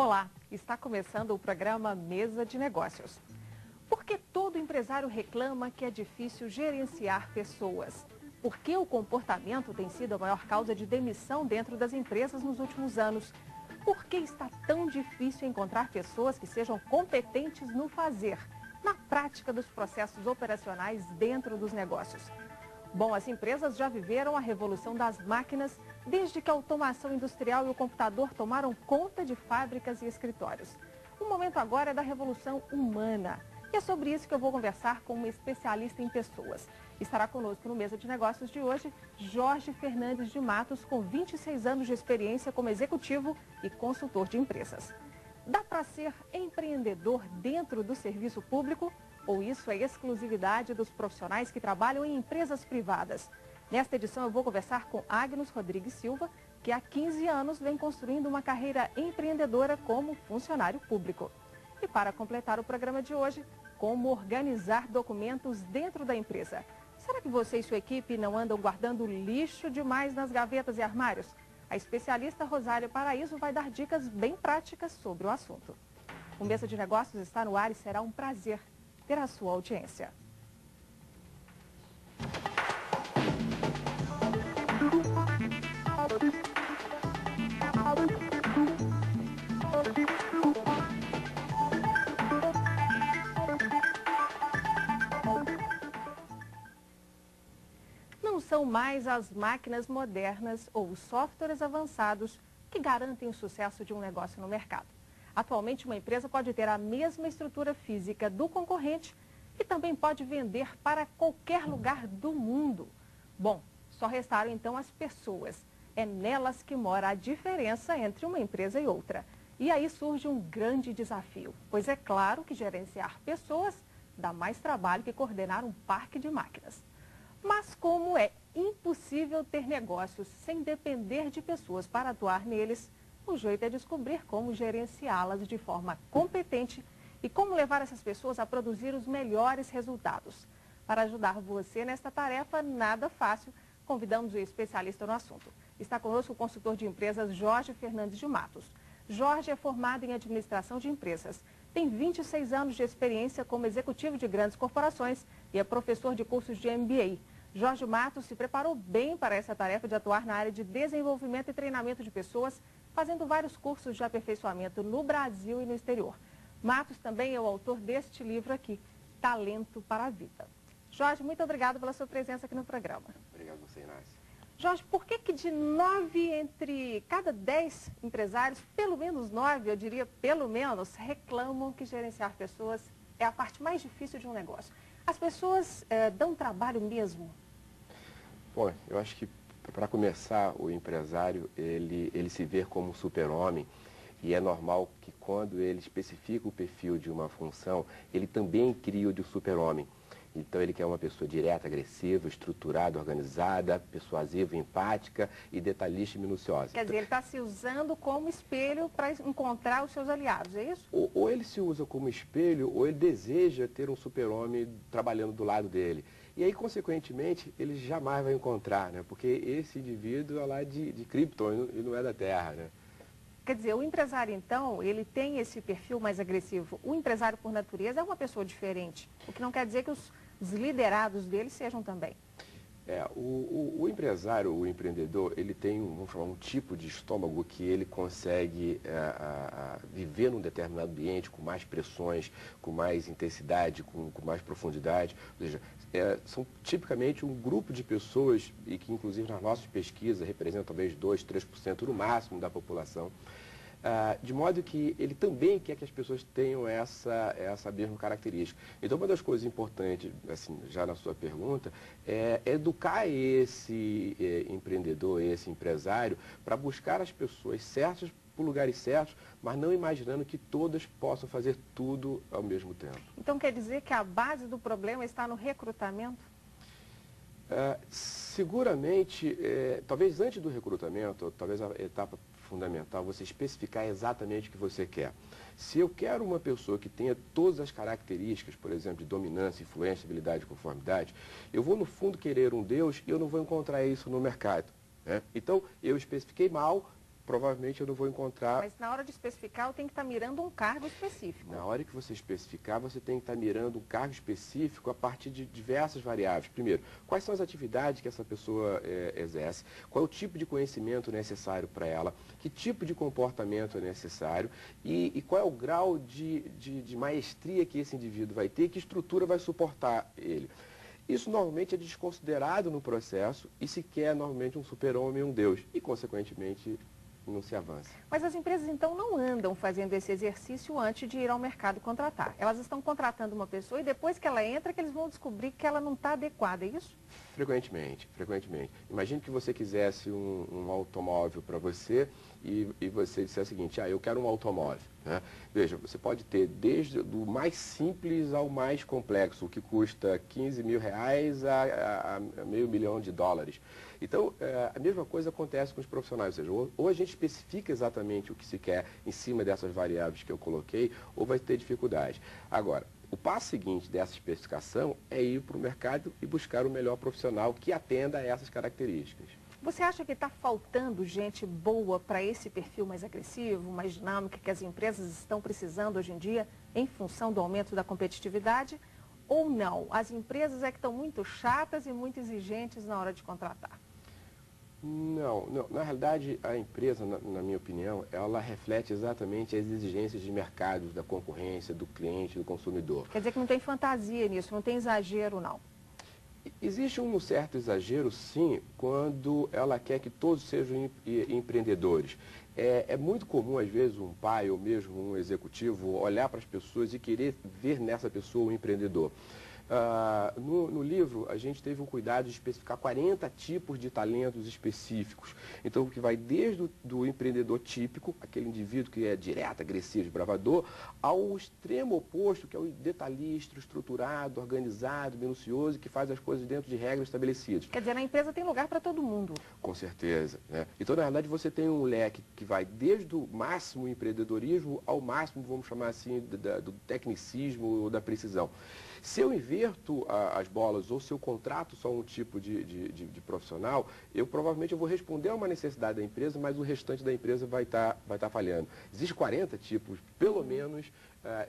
Olá, está começando o programa Mesa de Negócios. Por que todo empresário reclama que é difícil gerenciar pessoas? Por que o comportamento tem sido a maior causa de demissão dentro das empresas nos últimos anos? Por que está tão difícil encontrar pessoas que sejam competentes no fazer, na prática dos processos operacionais dentro dos negócios? Bom, as empresas já viveram a revolução das máquinas desde que a automação industrial e o computador tomaram conta de fábricas e escritórios. O momento agora é da revolução humana. E é sobre isso que eu vou conversar com uma especialista em pessoas. Estará conosco no Mesa de Negócios de hoje, Jorge Fernandes de Matos, com 26 anos de experiência como executivo e consultor de empresas. Dá para ser empreendedor dentro do serviço público? Ou isso é exclusividade dos profissionais que trabalham em empresas privadas? Nesta edição eu vou conversar com Agnos Rodrigues Silva, que há 15 anos vem construindo uma carreira empreendedora como funcionário público. E para completar o programa de hoje, como organizar documentos dentro da empresa. Será que você e sua equipe não andam guardando lixo demais nas gavetas e armários? A especialista Rosália Paraíso vai dar dicas bem práticas sobre o assunto. O Mesa de Negócios está no ar e será um prazer ter a sua audiência. Não são mais as máquinas modernas ou os softwares avançados que garantem o sucesso de um negócio no mercado. Atualmente, uma empresa pode ter a mesma estrutura física do concorrente e também pode vender para qualquer lugar do mundo. Bom, só restaram então as pessoas. É nelas que mora a diferença entre uma empresa e outra. E aí surge um grande desafio, pois é claro que gerenciar pessoas dá mais trabalho que coordenar um parque de máquinas. Mas como é impossível ter negócios sem depender de pessoas para atuar neles, o jeito é descobrir como gerenciá-las de forma competente e como levar essas pessoas a produzir os melhores resultados. Para ajudar você nesta tarefa nada fácil, convidamos o especialista no assunto. Está conosco o consultor de empresas Jorge Fernandes de Matos. Jorge é formado em administração de empresas, tem 26 anos de experiência como executivo de grandes corporações e é professor de cursos de MBA. Jorge Matos se preparou bem para essa tarefa de atuar na área de desenvolvimento e treinamento de pessoas, fazendo vários cursos de aperfeiçoamento no Brasil e no exterior. Matos também é o autor deste livro aqui, Talento para a Vida. Jorge, muito obrigado pela sua presença aqui no programa. Obrigado a você, Inácio. Jorge, por que de 9 entre cada 10 empresários, pelo menos 9, eu diria pelo menos, reclamam que gerenciar pessoas é a parte mais difícil de um negócio? As pessoas dão trabalho mesmo? Bom, eu acho que para começar, o empresário, ele se vê como um super-homem e é normal que quando ele especifica o perfil de uma função, ele também cria o de um super-homem. Então ele quer uma pessoa direta, agressiva, estruturada, organizada, persuasiva, empática e detalhista e minuciosa. Quer dizer, ele está se usando como espelho para encontrar os seus aliados, é isso? Ou ele se usa como espelho, ou ele deseja ter um super-homem trabalhando do lado dele. E aí, consequentemente, ele jamais vai encontrar, né? Porque esse indivíduo é lá de Krypton e não é da Terra, né? Quer dizer, o empresário, então, ele tem esse perfil mais agressivo. O empresário, por natureza, é uma pessoa diferente. O que não quer dizer que os liderados dele sejam também. O empresário, o empreendedor, ele tem, vamos falar, um tipo de estômago que ele consegue viver num determinado ambiente com mais pressões, com mais intensidade, com mais profundidade. Ou seja, são tipicamente um grupo de pessoas e que, inclusive, nas nossas pesquisas, representam talvez 2, 3% no máximo da população. De modo que ele também quer que as pessoas tenham essa mesma característica. Então, uma das coisas importantes, assim, já na sua pergunta, é educar esse empreendedor, esse empresário, para buscar as pessoas certas por lugares certos, mas não imaginando que todas possam fazer tudo ao mesmo tempo. Então, quer dizer que a base do problema está no recrutamento? Seguramente, talvez antes do recrutamento, talvez a etapa fundamental, você especificar exatamente o que você quer. Se eu quero uma pessoa que tenha todas as características, por exemplo, de dominância, influência, habilidade e conformidade, eu vou no fundo querer um Deus e eu não vou encontrar isso no mercado, né? Então, eu especifiquei mal, provavelmente eu não vou encontrar... Mas na hora de especificar, eu tenho que estar mirando um cargo específico. Na hora que você especificar, você tem que estar mirando um cargo específico a partir de diversas variáveis. Primeiro, quais são as atividades que essa pessoa exerce, qual é o tipo de conhecimento necessário para ela, que tipo de comportamento é necessário e qual é o grau de maestria que esse indivíduo vai ter, que estrutura vai suportar ele. Isso normalmente é desconsiderado no processo e se quer normalmente um super-homem, um deus, e consequentemente não se avança. Mas as empresas então não andam fazendo esse exercício antes de ir ao mercado contratar. Elas estão contratando uma pessoa e depois que ela entra que eles vão descobrir que ela não está adequada, é isso? Frequentemente, frequentemente. Imagine que você quisesse um automóvel para você e você dissesse o seguinte, eu quero um automóvel. Né? Veja, você pode ter desde do mais simples ao mais complexo, o que custa 15 mil reais a meio milhão de dólares. Então, a mesma coisa acontece com os profissionais, ou seja, ou a gente especifica exatamente o que se quer em cima dessas variáveis que eu coloquei, ou vai ter dificuldade. Agora, o passo seguinte dessa especificação é ir para o mercado e buscar o melhor profissional que atenda a essas características. Você acha que está faltando gente boa para esse perfil mais agressivo, mais dinâmico, que as empresas estão precisando hoje em dia, em função do aumento da competitividade? Ou não? As empresas é que estão muito chatas e muito exigentes na hora de contratar? Não. Na realidade, a empresa, na minha opinião, ela reflete exatamente as exigências de mercado, da concorrência, do cliente, do consumidor. Quer dizer que não tem fantasia nisso, não tem exagero, não? Existe um certo exagero, sim, quando ela quer que todos sejam empreendedores. É muito comum, às vezes, um pai ou mesmo um executivo olhar para as pessoas e querer ver nessa pessoa um empreendedor. No livro, a gente teve um cuidado de especificar 40 tipos de talentos específicos. Então, que vai desde do empreendedor típico, aquele indivíduo que é direto, agressivo, desbravador, ao extremo oposto, que é o detalhista, estruturado, organizado, minucioso, que faz as coisas dentro de regras estabelecidas. Quer dizer, na empresa tem lugar para todo mundo. Com certeza. Né? Então, na verdade, você tem um leque que vai desde o máximo empreendedorismo ao máximo, vamos chamar assim, do tecnicismo ou da precisão. Se eu inverto as bolas ou se eu contrato só um tipo de profissional, provavelmente eu vou responder a uma necessidade da empresa, mas o restante da empresa vai tá falhando. Existem 40 tipos, pelo menos,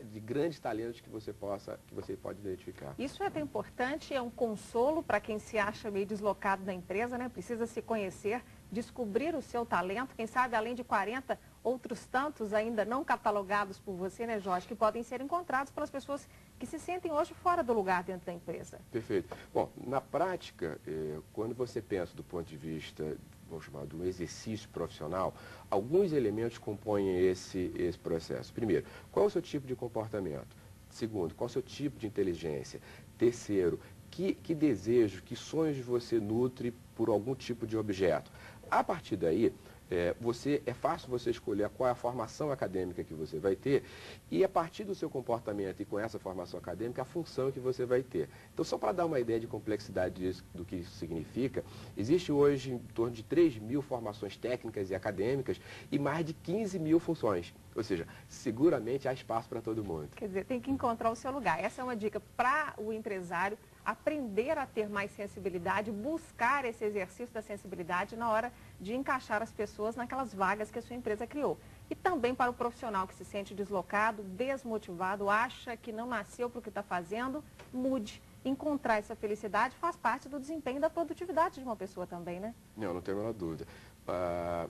de grandes talentos que você pode identificar. Isso é até importante, é um consolo para quem se acha meio deslocado da empresa, né? Precisa se conhecer, descobrir o seu talento, quem sabe além de 40, outros tantos ainda não catalogados por você, né, Jorge, que podem ser encontrados pelas pessoas que se sentem hoje fora do lugar dentro da empresa. Perfeito. Bom, na prática, quando você pensa do ponto de vista, vamos chamar de um exercício profissional, alguns elementos compõem esse processo. Primeiro, qual é o seu tipo de comportamento? Segundo, qual é o seu tipo de inteligência? Terceiro, que desejos, que sonhos você nutre por algum tipo de objeto? A partir daí, é fácil você escolher qual é a formação acadêmica que você vai ter e a partir do seu comportamento e com essa formação acadêmica, a função que você vai ter. Então, só para dar uma ideia de complexidade do que isso significa, existe hoje em torno de 3 mil formações técnicas e acadêmicas e mais de 15 mil funções. Ou seja, seguramente há espaço para todo mundo. Quer dizer, tem que encontrar o seu lugar. Essa é uma dica para o empresário aprender a ter mais sensibilidade, buscar esse exercício da sensibilidade na hora de encaixar as pessoas naquelas vagas que a sua empresa criou. E também para o profissional que se sente deslocado, desmotivado, acha que não nasceu para o que está fazendo, mude. Encontrar essa felicidade faz parte do desempenho e da produtividade de uma pessoa também, né? Não tenho a menor dúvida. A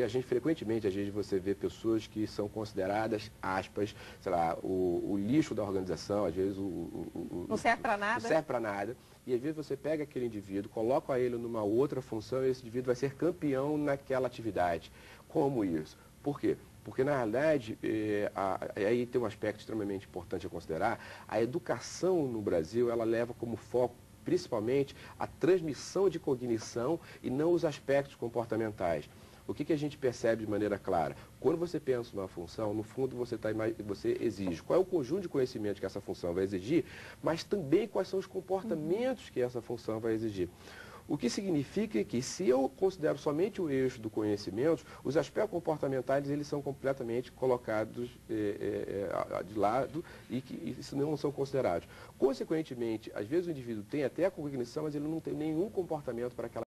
gente frequentemente, às vezes, você vê pessoas que são consideradas, aspas, sei lá, o lixo da organização, às vezes não serve para nada. Não serve para nada. E às vezes você pega aquele indivíduo, coloca ele numa outra função e esse indivíduo vai ser campeão naquela atividade. Como isso? Por quê? Porque, na realidade, aí tem um aspecto extremamente importante a considerar, a educação no Brasil, ela leva como foco principalmente a transmissão de cognição e não os aspectos comportamentais. O que a gente percebe de maneira clara? Quando você pensa numa função, no fundo você exige qual é o conjunto de conhecimento que essa função vai exigir, mas também quais são os comportamentos que essa função vai exigir. O que significa que se eu considero somente o eixo do conhecimento, os aspectos comportamentais eles são completamente colocados de lado e que isso não são considerados. Consequentemente, às vezes o indivíduo tem até a cognição, mas ele não tem nenhum comportamento para aquela